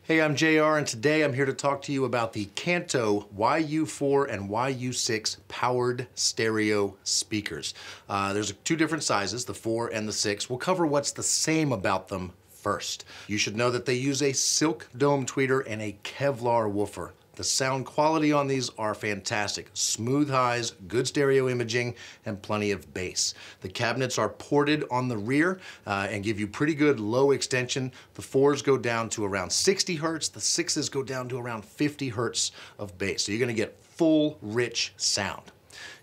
Hey, I'm JR, and today I'm here to talk to you about the Kanto YU4 and YU6 powered stereo speakers. There's two different sizes, the 4 and the 6. We'll cover what's the same about them first. You should know that they use a silk dome tweeter and a Kevlar woofer. The sound quality on these are fantastic. Smooth highs, good stereo imaging, and plenty of bass. The cabinets are ported on the rear and give you pretty good low extension. The 4s go down to around 60 hertz. The 6s go down to around 50 hertz of bass. So you're gonna get full, rich sound.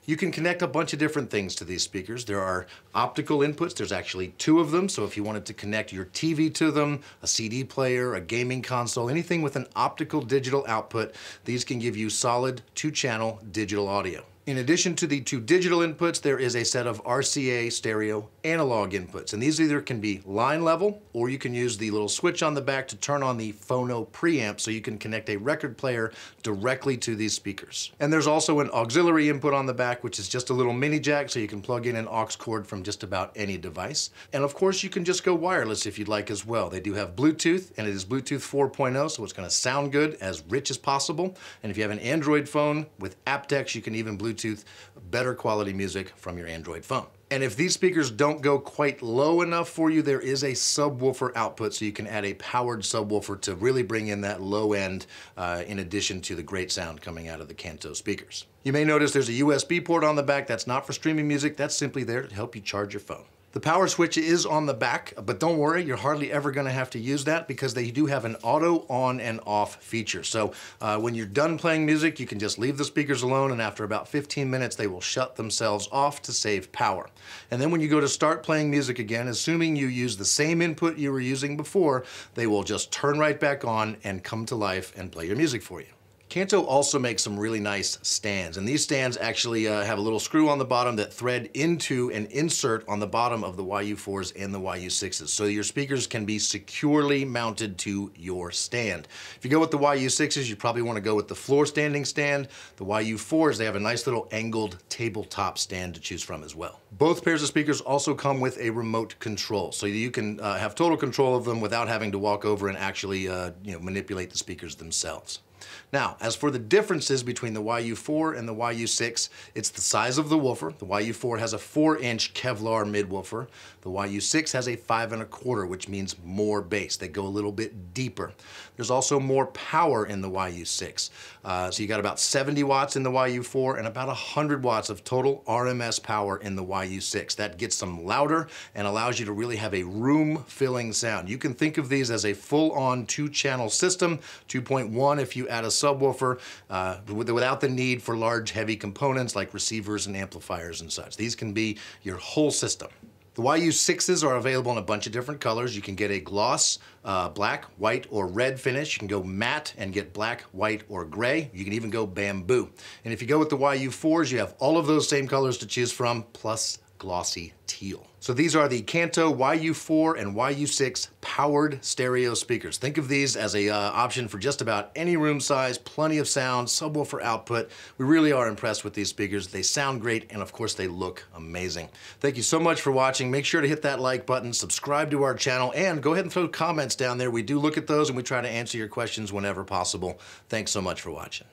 You can connect a bunch of different things to these speakers. There are optical inputs. There's actually 2 of them. So if you wanted to connect your TV to them, a CD player, a gaming console, anything with an optical digital output, these can give you solid 2-channel digital audio. In addition to the 2 digital inputs, there is a set of RCA stereo analog inputs. And these either can be line level, or you can use the little switch on the back to turn on the phono preamp so you can connect a record player directly to these speakers. And there's also an auxiliary input on the back, which is just a little mini jack, so you can plug in an aux cord from just about any device. And of course, you can just go wireless if you'd like as well. They do have Bluetooth, and it is Bluetooth 4.0, so it's gonna sound good, as rich as possible. And if you have an Android phone with aptX, you can even Bluetooth better quality music from your Android phone. And if these speakers don't go quite low enough for you, there is a subwoofer output, so you can add a powered subwoofer to really bring in that low end in addition to the great sound coming out of the Kanto speakers. You may notice there's a USB port on the back. That's not for streaming music. That's simply there to help you charge your phone. The power switch is on the back, but don't worry, you're hardly ever gonna have to use that because they do have an auto on and off feature. So when you're done playing music, you can just leave the speakers alone, and after about 15 minutes, they will shut themselves off to save power. And then when you go to start playing music again, assuming you use the same input you were using before, they will just turn right back on and come to life and play your music for you. Kanto also makes some really nice stands, and these stands actually have a little screw on the bottom that thread into an insert on the bottom of the YU4s and the YU6s, so your speakers can be securely mounted to your stand. If you go with the YU6s, you probably want to go with the floor standing stand. The YU4s, they have a nice little angled tabletop stand to choose from as well. Both pairs of speakers also come with a remote control, so you can have total control of them without having to walk over and actually manipulate the speakers themselves. Now, as for the differences between the YU4 and the YU6, it's the size of the woofer. The YU4 has a 4-inch Kevlar mid-woofer. The YU6 has a 5 1/4, which means more bass. They go a little bit deeper. There's also more power in the YU6. So you got about 70 watts in the YU4 and about 100 watts of total RMS power in the YU6. That gets them louder and allows you to really have a room-filling sound. You can think of these as a full-on 2-channel system, 2.1 if you add a subwoofer, without the need for large, heavy components like receivers and amplifiers and such. These can be your whole system. The YU6s are available in a bunch of different colors. You can get a gloss, black, white, or red finish. You can go matte and get black, white, or gray. You can even go bamboo. And if you go with the YU4s, you have all of those same colors to choose from, plus glossy teal. So these are the Kanto YU4 and YU6 powered stereo speakers. Think of these as a option for just about any room size, plenty of sound, subwoofer output. We really are impressed with these speakers. They sound great, and of course they look amazing. Thank you so much for watching. Make sure to hit that like button, subscribe to our channel, and go ahead and throw comments down there. We do look at those and we try to answer your questions whenever possible. Thanks so much for watching.